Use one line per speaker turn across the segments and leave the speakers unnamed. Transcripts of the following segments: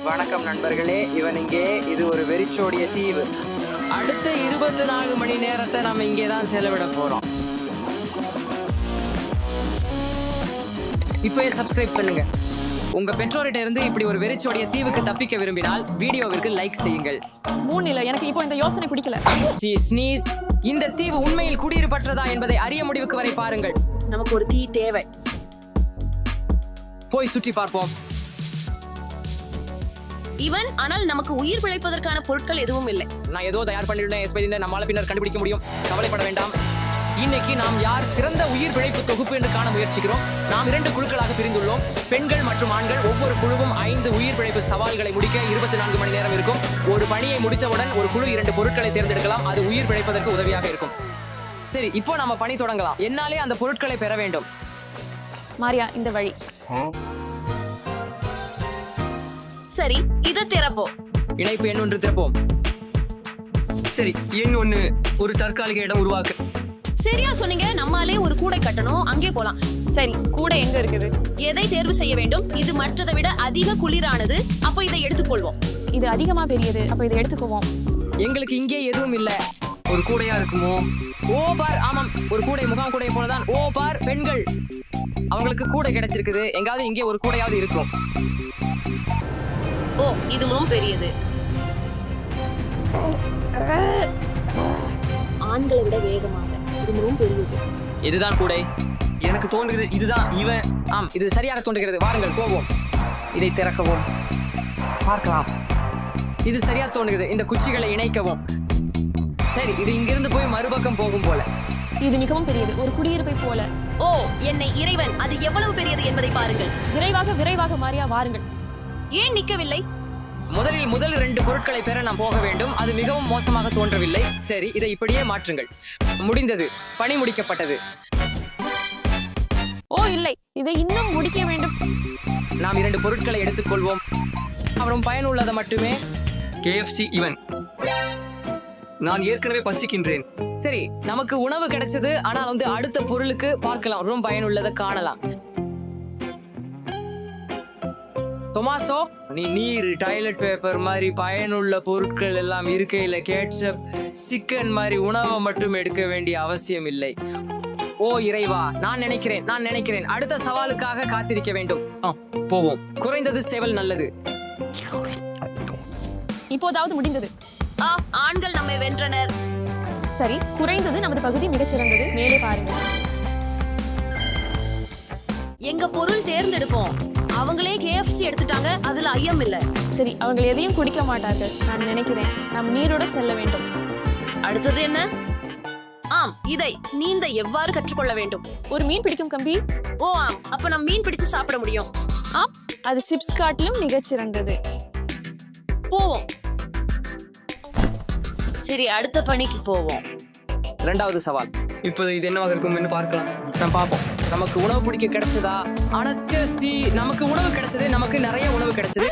வணக்கம் நண்பர்களே, இவன் இங்கே. இது ஒரு வெறிச்சோடிய தீவு. அடுத்த 24 மணி நேரத்தை நம்ம இங்கே தான் செலவிட போறோம். இப்போயே சப்ஸ்கிரைப் பண்ணுங்க. உங்க பெற்றோர்கிட்ட இருந்து இப்படி ஒரு வெறிச்சோடிய தீவுக்கு தப்பிக்க விரும்பினால் வீடியோவிற்கு லைக் செய்யுங்கள்.
இல்ல, எனக்கு இப்போ இந்த யோசனை பிடிக்கல.
ஸ்னீஸ், இந்த தீவு உண்மையில் குடியிருப்பற்றதா என்பதை அறிய முடிவுக்கு வரை பாருங்கள்.
நமக்கு ஒரு தீ தேவை.
போய் சுற்றி பார்ப்போம்.
இவன் ஆனால் நமக்கு உயிர் பிழைப்பதற்கான பொருட்கள் எதுவும் இல்லை.
நான் ஏதோ தயார் பண்ணிருந்தேன். நம்மால பின்னர் கண்டுபிடிக்க முடியும். கவலைப்பட வேண்டாம். இன்னைக்கு நாம் யார் சிறந்த உயிர் பிழைப்பு தொகுப்பு என்று காண முயற்சிக்கிறோம். நாம் 2 குழுக்களாக பிரிந்துள்ளோம். பெண்கள் மற்றும் ஆண்கள். ஒவ்வொரு குழுவும் 5 உயிர் பிழைப்பு சவால்களை முடிக்க 24 மணி நேரம் இருக்கும். ஒரு பணியை முடித்தவுடன் ஒரு குழு 2 பொருட்களை தேர்ந்தெடுக்கலாம். அது உயிர் பிழைப்பதற்கு உதவியாக இருக்கும். சரி, இப்போ நம்ம பணி தொடங்கலாம். என்னாலே அந்த பொருட்களை பெற வேண்டும்.
மாரியா, இந்த வழி.
சரி, இதை திறப்போ.
இணைப்பு எண் 1 திறப்போம். சரி, எண் 1 ஒரு தற்காலிக இடம் உருவாக்கு.
சரியா சொன்னீங்க. நம்மாலே ஒரு கூடை கட்டணும். அங்கே போலாம்.
சரி, கூடை எங்க இருக்குது?
எதை தேர்வு செய்ய வேண்டும்? இது மற்றதை விட அதிக குளிரானது. அப்போ இதை எடுத்துக்கொள்வோம்.
இது அதிகமா பெரியது. அப்ப இதை எடுத்துக்குவோம்.
எங்களுக்கு இங்கே எதுவும் இல்ல. ஒரு கூடையா இருக்குமோ? ஓ பார், ஆமாம், ஒரு கூடை. முகாம் கூடை போலதான். ஓ பார், பெண்கள். அவங்களுக்கு கூடை கிடைச்சிருக்குது. எங்காவது இங்கே ஒரு கூடையாவது இருக்கும்.
ஓ, இது மிகவும் பெரியது. ஆண்களை விட வேகமாக. இது மிகவும் பெரியது.
இதுதான் கூடை. எனக்கு தோன்றுகிறது இதுதான் இவன். ஆம், இது சரியாக தோன்றுகிறது. வாருங்கள் போவோம். இதை திறக்கவும். பார்க்கலாம். இது சரியாக தோன்றுகிறது. இந்த குச்சிகளை இணைக்கவும். சரி, இது இங்கிருந்து போய் மறுபக்கம் போகும் போல.
இது மிகவும் பெரியது. ஒரு குடியிருப்பை போல.
ஓ, என்னை இறைவன், அது எவ்வளவு பெரியது என்பதை பாருங்கள்.
விரைவாக மாரியா, வாருங்கள்.
ஏன் நிற்கவில்லை?
முதல் 2 பொருட்களை பெற நாம் போக வேண்டும். அது மிகவும் மோசமாக தோன்றவில்லை. சரி, இதை இப்படியே மாற்றுங்கள். முடிந்தது. பணி முடிக்கப்பட்டது.
ஓ இல்லை, இதை இன்னும் முடிக்க வேண்டும்.
நாம் 2 பொருட்களை எடுத்துக்கொள்வோம். அவரும் பயனுள்ளதை மட்டுமே. KFC இவன். நான் ஏற்கனவே பசிக்கின்றேன். சரி, நமக்கு உணவு கிடைச்சது. ஆனால் அடுத்த பொருளுக்கு பார்க்கலாம். ரொம்ப பயனுள்ளதை காணலாம். தொமாசோ, நீ நீர், டாய்லெட் பேப்பர் மாதிரி பயனுள்ள பொருட்கள் எல்லாம் இருக்கையில கேட்சப், சிக்கன் மாதிரி உணவை மட்டும் எடுக்க வேண்டிய அவசியம் இல்லை. ஓ இறைவா, நான் நினைக்கிறேன் அடுத்த சவாலுக்காக காத்திருக்க வேண்டும். போவோம். குறைந்தது சேவல் நல்லது.
இப்போதாவது முடிந்தது.
ஆண்கள் நம்மை வென்றனர்.
சரி, குறைந்தது நமது பகுதி மிகச்சிறந்தது. மேலே பாருங்கள்.
எங்க பொருள் தேர்ந்தெடுப்போம். அவங்களே KFC எடுத்துட்டாங்க. அதுல ஐயம் இல்ல.
சரி, அவங்க எதையும் குடிக்க மாட்டார்கள். நான் நினைக்கிறேன் நாம் நீரோட செல்ல வேண்டும்.
அடுத்தது என்ன? ஆம், இதை நீந்த எவ்வாறு கற்றுக்கொள்ள வேண்டும்.
ஒரு மீன் பிடிக்கும் கம்பி.
ஓ ஆம், அப்ப நாம் மீன் பிடித்து சாப்பிட முடியும்.
ஆம், அது சிப்ஸ் காட்டிலும் மிகச்சிறந்தது.
போவோம். சரி, அடுத்த பணிக்கு போவோம்.
2வது சவால். இப்போது இது என்னவாக இருக்கும் என்று பார்க்கலாம். நாம் பார்ப்போம். நமக்கு உணவு பிடிக்க கிடைச்சதா? நமக்கு உணவு கிடைச்சது. நமக்கு நிறைய உணவு கிடைச்சது.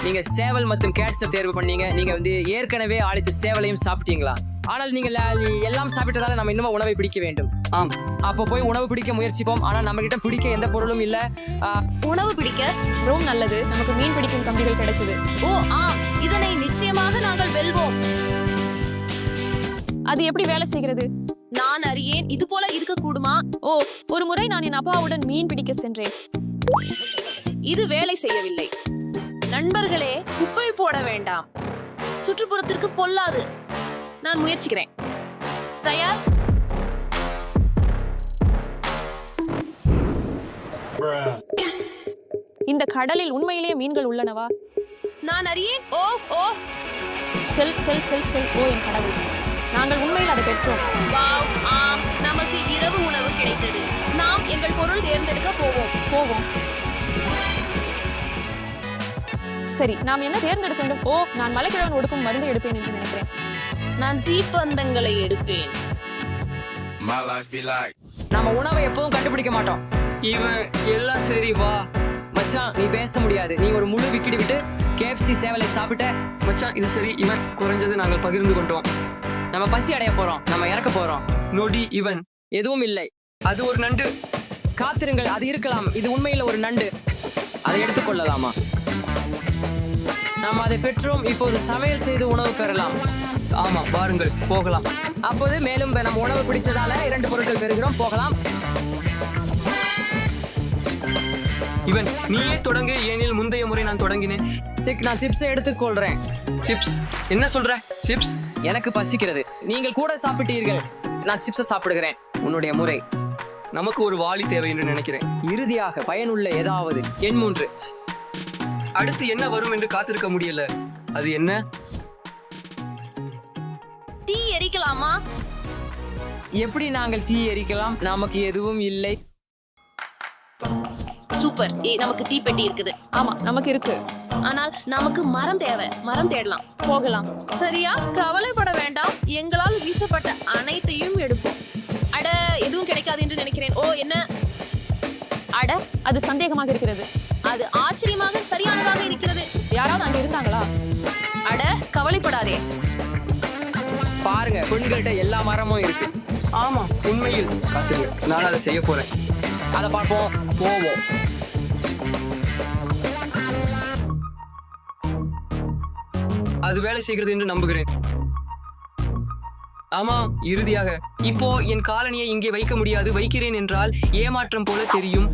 நீங்க சேவல் மற்றும் கேட்ஸை தேர்வு பண்ணீங்க. நீங்க ஏற்கனவே அழைத்து சேவலையும் சாப்பிட்டீங்களா? ஆனால் நீங்க எல்லாம் சாப்பிட்டதால நம்ம இன்னும் உணவை பிடிக்க வேண்டும். ஆம், அப்போ போய் உணவு பிடிக்க முயற்சிப்போம். ஆனா நம்ம கிட்ட பிடிக்க எந்த பொருளும் இல்ல.
உணவு பிடிக்க
ரொம்ப நல்லது. நமக்கு மீன் பிடிக்கும் கம்பிகள் கிடைச்சது.
ஓ ஆம், இதனை நிச்சயமாக நாங்கள் வெல்வோம்.
அது எப்படி வேலை செய்கிறது?
நான் அறியேன். இது போல இருக்க கூடுமா?
ஓ, ஒரு முறை நான் என் அப்பாவுடன் மீன் பிடிக்க சென்றேன்.
இது வேலை செய்யவில்லை. நண்பர்களே, குப்பை போட வேண்டாம். சுற்றுப்புறத்திற்கு பொல்லாது. நான் முயற்சிக்கிறேன். தயார்?
இந்த கடலில் உண்மையிலேயே மீன்கள் உள்ளனவா?
நான் அறியேன். ஓ ஓ,
செல். ஓ என் கடவுள், நாங்கள் உண்மையில் அதை பெற்றோம்.
வாவ், ஆம், நமக்கு இரவு உணவு கிடைத்தது. நாம் எங்கள் பொருள் தேர்ந்தெடுக்க போவோம்.
சரி, நாம் என்ன தேர்ந்தெடுக்க வேண்டும்? ஓ, நான் மலைக்கிழவன் ஒடுக்கும் மருந்து எடுப்பேன் என்று நினைக்கிறேன்.
நான் தீப்பந்தங்களை எடுப்பேன்.
நம்ம உணவை எப்பவும் கண்டுபிடிக்க மாட்டோம். இவன் எல்லாம் சரி. வா மச்சான், நீ பேச முடியாது. நீ ஒரு முழு விக்கிடி விட்டு KFC சேவலை சாப்பிட்ட. மச்சான், இது சரி. இவன் குறைஞ்சது நாங்கள் பகிர்ந்து கொண்டோம். நம்ம பசி அடைய போறோம். நம்ம இறக்க போறோம். நொடி இவன் எதுவும் இல்லை. அது ஒரு நண்டு. காத்திருங்கள், அது இருக்கலாம். இது உண்மையில் ஒரு நண்டு. அதை எடுத்துக்கொள்ளலாமா? நாம் அதை பெற்றோம். இப்போது சமையல் செய்து உணவு பெறலாம்.
ஆமா, வாருங்கள் போகலாம்.
அப்போது மேலும் நம்ம உணவு பிடிச்சதால 2 பொருட்கள் பெறுகிறோம். போகலாம்.
இவன் நீயே தொடங்கு, ஏனில் முந்தைய முறை நான் தொடங்கினேன்.
நான் சிப்ஸை எடுத்துக்கொள்றேன்.
சிப்ஸ்? என்ன சொல்ற? சிப்ஸ்?
எனக்கு பசிக்கிறது. நீங்கள் கூட சாப்பிட்டீர்கள். நான் சிப்ஸை சாப்பிடுகிறேன். உன்னுடைய முறை.
நமக்கு ஒரு வாளி தேவை என்று நினைக்கிறேன்.
இறுதியாக பயனுள்ள ஏதாவது. எண் 3.
அடுத்து என்ன வரும் என்று காத்திருக்க முடியல. அது என்ன?
தீ எரிக்கலாமா?
எப்படி நாங்கள் தீ எரிக்கலாம்? நமக்கு எதுவும் இல்லை.
சூப்பர். நமக்கு தீப்பெட்டி இருக்குது.
ஆமா, நமக்கு இருக்கு.
ஆனால் நமக்கு மரம் தேவை. மரம் தேடலாம்.
போகலாம்.
சரியா? கவலைப்பட வேண்டாம். எங்களால் வீசப்பட்ட அனைத்தையும் எடுப்போம். அட, எதுவும் கிடைக்காது என்று நினைக்கிறேன். ஓ, என்ன? அட,
அது சந்தேகமாக இருக்கிறது.
அது ஆச்சரியமாக சரியானதாக இருக்கிறது.
யாராவது அங்க இருந்தாங்களா?
அட, கவலைப்படாதே.
பாருங்க, பெண்கள்கிட்ட எல்லா மரமும் இருக்கு.
ஆமா, உண்மையில். காத்திருங்க, நான் அதை செய்ய போறேன்.
அதை பார்ப்போம். போவோம்.
அது வேலை செய்கிறது என்று நம்புகிறேன். ஆமா, இறுதியாக. இப்போ என் காலனியை இங்கே வைக்க முடியாது. வைக்கிறேன் என்றால் ஏமாற்றம் போல தெரியும்.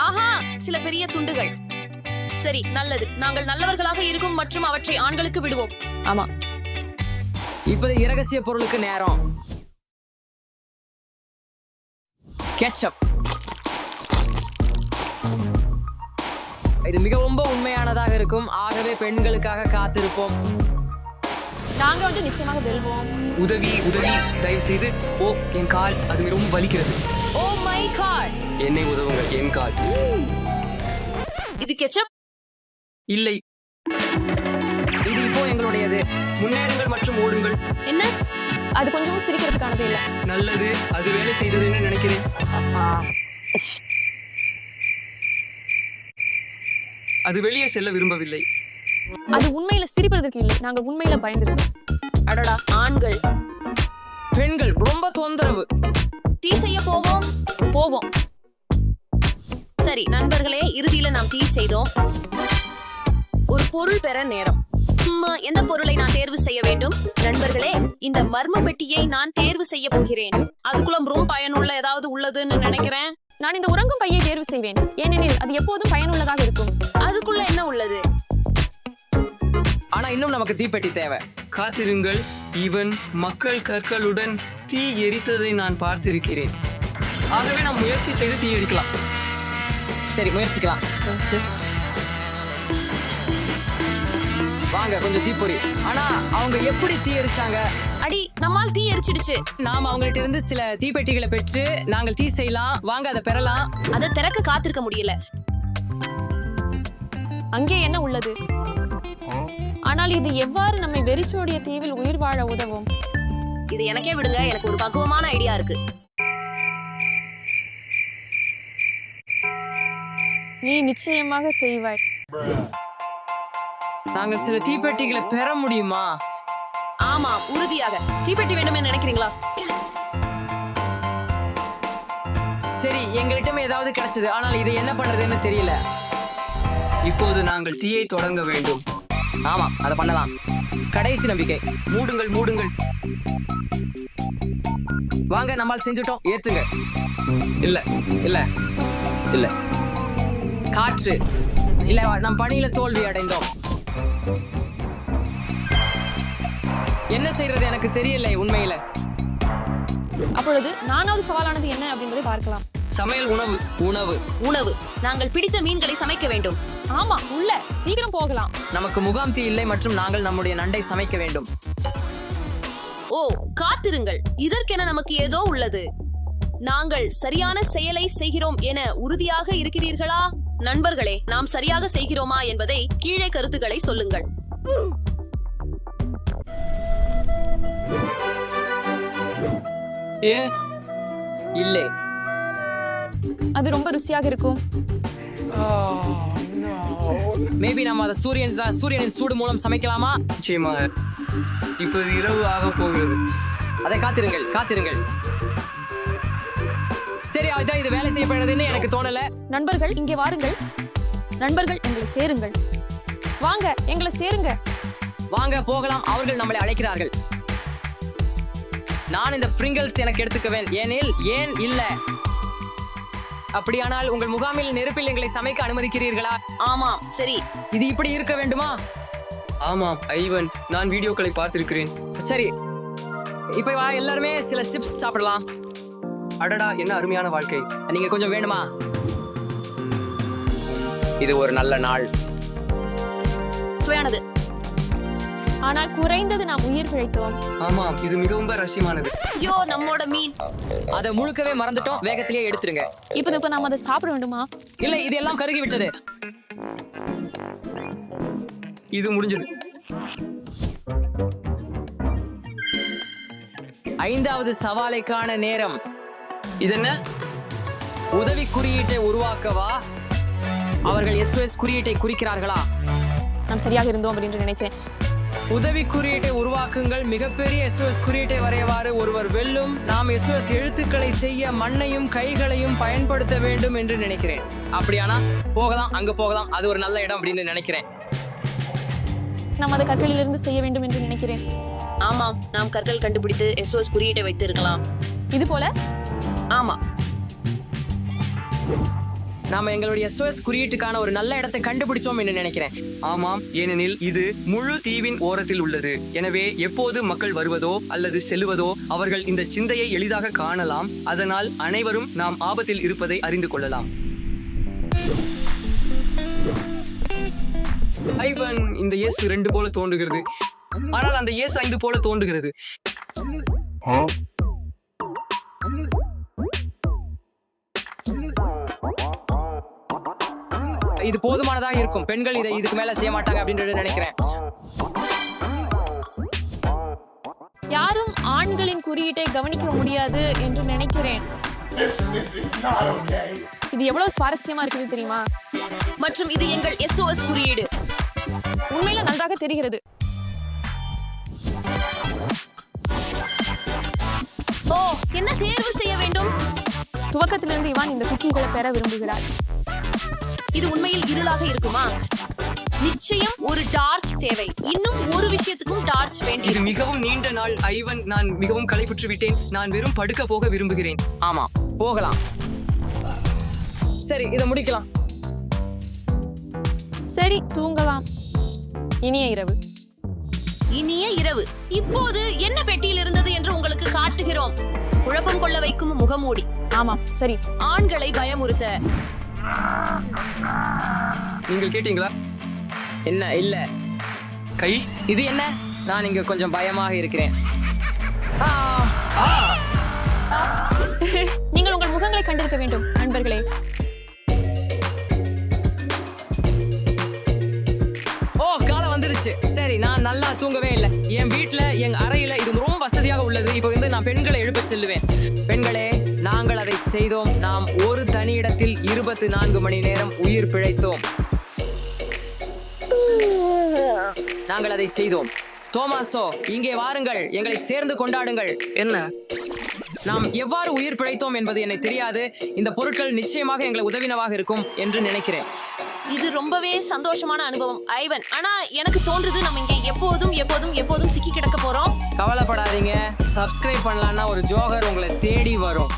ஆஹா, சில பெரிய துண்டுகள். சரி, நல்லது. நாங்கள் நல்லவர்களாக இருக்கும் மற்றும் அவற்றை ஆண்களுக்கு விடுவோம்.
ஆமா.
இப்போது இரகசிய பொருளுக்கு நேரம். கெச்சப். இது மிகவும் உண்மையானதாக இருக்கும். ஆகவே பெண்களுக்காக காத்திருப்போம்.
நாங்க வந்து நிச்சயமாக வெல்வோம்.
உதவி, உதவி, தயவு செய்து. ஓ, என் கால், அது மிகவும் வலிக்கிறது.
Oh my god.
என்னை உதவுங்கள், என் கால்.
இது கெச்சப்?
இல்லை.
இது இப்போ எங்களுடையது.
முன்னேறுங்கள் மற்றும் ஓடுங்கள்.
என்ன?
அது கொஞ்சம் சிரிக்கிறதுக்கானது இல்ல.
நல்லது, அது வேலை செய்தது என்று நினைக்கிறேன். அது வெளியே செல்ல விரும்பவில்லை.
அது உண்மையில சிரிப்பதற்கு இல்லை. நாங்கள் உண்மையில பயந்துருக்கோம்.
அடடா, ஆண்கள்.
பெண்கள் ரொம்ப தொந்தரவு.
தீ செய்ய போவோம்.
போவோம்.
சரி நண்பர்களே, இறுதியில நாம் தீ செய்தோம். ஒரு பொருள் பெற நேரம். எந்த பொருளை நான் தேர்வு செய்ய வேண்டும்? நண்பர்களே, இந்த மர்ம பெட்டியை நான் தேர்வு செய்ய போகிறேன். அதுக்குள்ள ரொம்ப பயனுள்ள ஏதாவது உள்ளதுன்னு நினைக்கிறேன்.
நான் இந்த உறங்கும் பையை தேர்வு செய்வேன். ஏனெனில் அது எப்போதும் பயனுள்ளதாக இருக்கும்.
அதுக்குள்ள என்ன உள்ளது?
ஆனா இன்னும் நமக்கு தீப்பெட்டி தேவை.
காத்திருங்கள். இவன் மக்கள் கற்களுடன் தீ எரித்ததை நான் பார்த்திருக்கிறேன். ஆகவே நாம் முயற்சி செய்து தீ எரிக்கலாம்.
சரி, முயற்சிக்கலாம். வாங்க, கொஞ்சம் தீப்பொறி. ஆனா அவங்க எப்படி தீ எரிச்சாங்க?
அடி, நம்மால் தீ எரிச்சிடுச்சு.
நாம் அவங்கள்ட்ட இருந்து சில தீப்பெட்டிகளை பெற்று நாங்கள் தீ செய்யலாம். வாங்க, அதை பெறலாம்.
அதை திறக்க காத்திருக்க முடியல.
அங்கே என்ன உள்ளது? ஆனால் இது எவ்வாறு நம்மை வெறிச்சோடிய தீவில் உயிர் வாழ உதவும்?
இது எனக்கே விடுங்க. எனக்கு ஒரு பக்குவமான ஐடியா இருக்கு.
நீ நிச்சயமாக செய்வாய்.
நாங்கள் சில தீப்பெட்டிகளை பெற முடியுமா?
ஆமா, உறுதியாக. தீப்பெட்டி வேண்டும் நினைக்கிறீங்களா?
சரி, எங்கள்கிட்ட ஏதாவது கிடைச்சது. ஆனால் இது என்ன பண்றதுன்னு தெரியல.
இப்போது நாங்கள் தீயை தொடங்க வேண்டும்.
ஆமா, அதை பண்ணலாம். கடைசி நம்பிக்கை.
மூடுங்கள், மூடுங்கள்.
வாங்க, நம்மால் செஞ்சுட்டோம். ஏற்றுங்க.
இல்ல
இல்ல இல்ல காற்று இல்ல. நம் பணியில தோல்வி அடைந்தோம். என்ன செய்யறது எனக்கு தெரியல உண்மையில.
அப்பொழுது 4வது சவாலானது என்ன அப்படின்றதை பார்க்கலாம்.
சமையல். உணவு.
உணவு.
உணவு. நாங்கள் பிடித்த மீன்களை சமைக்க வேண்டும்.
ஆமா, உள்ள சீக்கிரம் போகலாம்.
நமக்கு முகாம் தீ இல்லை மற்றும் நாங்கள் நம்முடைய நண்டை சமைக்க வேண்டும்.
ஓ, காத்திருங்கள். இதற்கென நமக்கு ஏதோ உள்ளது. நாங்கள் சரியான செயலை செய்கிறோம் என உறுதியாக இருக்கிறீர்களா? நண்பர்களே, நாம் சரியாக செய்கிறோமா என்பதை கீழே கருத்துக்களை சொல்லுங்கள்.
இல்லை.
அது ரொம்ப ருசியாக இருக்கும்.
மேபி நம்ம அதை சூரியனின் சூடு மூலம் சமைக்கலாமா?
நிச்சயமாக. இப்போது இரவு ஆக போகிறது.
அதை காத்திருங்கள், காத்திருங்கள். சரி அதான் இது வேலை செய்யப்படுறதுன்னு எனக்கு தோணல.
நண்பர்கள் இங்கே வாருங்கள். நண்பர்கள் எங்களை சேருங்கள். வாங்க எங்களை சேருங்க.
வாங்க போகலாம், அவர்கள் நம்மளை அழைக்கிறார்கள். நான் இந்த பிரிங்கிள்ஸ் எனக்கு எடுத்துக்குவேன். ஏன் இல்ல? அப்படியானால் உங்கள் முகாமில் நெருப்பில் எங்களை சமைக்க அனுமதிக்கிறீர்களா?
ஆமாம், சரி.
இது இப்படி இருக்க வேண்டுமா?
ஆமாம் ஐவன், நான் வீடியோக்களை பார்த்திருக்கிறேன்.
சரி, இப்ப வா, எல்லாருமே சில சிப்ஸ் சாப்பிடலாம்.
அடடா, என்ன அருமையான வாழ்க்கை.
நீங்க கொஞ்சம் வேணுமா? இது ஒரு நல்ல நாள்.
சுவையானது.
ஆனால் குறைந்தது நாம் உயிர் பிழைத்தோம்.
ஆமாம், இது மிகவும் ரசியமானது.
ஐயோ, நம்மோட மீன்.
அதை முழுக்கவே மறந்துட்டோம். வேகத்திலேயே எடுத்துருங்க.
இப்ப நாம் அதை சாப்பிட வேண்டுமா?
இல்ல, இது எல்லாம் கருகி விட்டது.
இது முடிஞ்சது.
5வது சவாலைக்கான நேரம்.
இதென்ன?
உதவி குறியீட்டை உருவாக்கவா? அவர்கள் SOS குறியீட்டை குறிக்கிறார்களா?
நாம் சரியாக இருந்தோம் அப்படின்னு நினைச்சேன்.
உதவி குறியீட்டை உருவாக்குங்கள். மிகப்பெரிய SOS குறியீட்டை வரையவாறு ஒருவர் வெல்லும். நாம் SOS எழுத்துக்களை செய்ய மண்ணையும் கைகளையும் பயன்படுத்த வேண்டும் என்று நினைக்கிறேன். அப்படியானா போகலாம், அங்க போகலாம். அது ஒரு நல்ல இடம் அப்படின்னு நினைக்கிறேன்.
நாம் அதை கற்களிலிருந்து செய்ய வேண்டும் என்று நினைக்கிறேன்.
ஆமாம், நாம் கற்கள் கண்டுபிடித்து SOS குறியீட்டை வைத்து இருக்கலாம்.
இது போல.
ஆமா,
நாம எங்களுடைய SOS குறியீட்டுக்கான ஒரு நல்ல இடத்தை கண்டுபிடிச்சோம் என்று நினைக்கிறேன்.
ஆமாம், ஏனெனில் இது முழு தீவின் ஓரத்தில் உள்ளது. எனவே எப்போது மக்கள் வருவதோ அல்லது செல்லுவதோ அவர்கள் இந்த சிந்தையை எளிதாக காணலாம். அதனால் அனைவரும் நாம் ஆபத்தில் இருப்பதை அறிந்து கொள்ளலாம். ஐவன், இந்த இயேசு 2 போல தோன்றுகிறது, ஆனால் அந்த இயேசு 5 போல தோன்றுகிறது.
இது போதுமானதாக இருக்கும். பெண்கள் இதை இதுக்கு மேல செய்ய மாட்டாங்க அப்படின்றத நினைக்கிறேன்.
யாரும் ஆண்களின் குறியீட்டை கவனிக்க முடியாது என்று நினைக்கிறேன். இது எவ்வளவு சுவாரஸ்யமா இருக்குது தெரியுமா?
மற்றும் இது எங்கள் SOS குறியீடு.
உண்மையில நன்றாக தெரிகிறது.
ஓ, என்ன தேர்வு செய்ய வேண்டும்?
துவக்கத்திலிருந்து இவான் இந்த குக்கீகளை பெற விரும்புகிறார்.
இது உண்மையில் இருளாக இருக்குமா? நிச்சயம் ஒரு டார்ச் தேவை. இன்னும் ஒரு விஷயத்துக்கும் டார்ச்
இது
வேண்டியது.
மிகவும் நீண்ட நாள் ஐவன். நான் மிகவும் களைப்புற்று விட்டேன். நான் வெறும் படுக்க போக விரும்புகிறேன்.
ஆமா, போகலாம். சரி, இதை முடிக்கலாம்.
சரி, தூங்கலாம். இனிய இரவு.
இனிய இரவு. இப்போது என்ன பெட்டியில் இருந்தது என்று உங்களுக்கு காட்டுகிறோம். குழப்பம் கொள்ள வைக்கும் முகமூடி.
ஆமாம், சரி.
ஆண்களை பயமுறுத்த.
நீங்கள் கேட்டீங்களா?
என்ன? இல்ல.
கை.
இது என்ன? நான் இங்க கொஞ்சம் பயமாக இருக்கிறேன்.
நீங்கள் உங்கள் முகங்களை கண்டிருக்க வேண்டும் நண்பர்களே.
ஓ, காலம் வந்துருச்சு. சரி, நான் நல்லா தூங்கவே இல்லை. என் வீட்டுல, என் அறையில இது ரொம்ப வசதியாக உள்ளது. இப்போ வந்து நான் பெண்களை எழுப்ப செல்லுவேன். பெண்களே, நாங்கள் அதை செய்தோம். நாம் ஒரு தனி இடத்தில் 24 மணி நேரம் உயிர் பிழைத்தோம். நாங்கள் அதை செய்தோம். தோமாசோ, இங்கே வாருங்கள், எங்களை சேர்ந்து கொண்டாடுங்கள்.
என்ன?
நாம் எவ்வாறு உயிர் பிழைத்தோம் என்பது எனக்கு தெரியாது. இந்த பொருட்கள் நிச்சயமாக எங்களை உதவினவாக இருக்கும் என்று நினைக்கிறேன்.
இது ரொம்பவே சந்தோஷமான அனுபவம் ஐவன். ஆனா எனக்கு தோன்றுது நம்ம இங்க எப்போதும் சிக்கி கிடக்க போறோம்.
கவலைப்படாதீங்க. சப்ஸ்கிரைப் பண்ணலாம்னா ஒரு ஜோகர் உங்களை தேடி வரும்.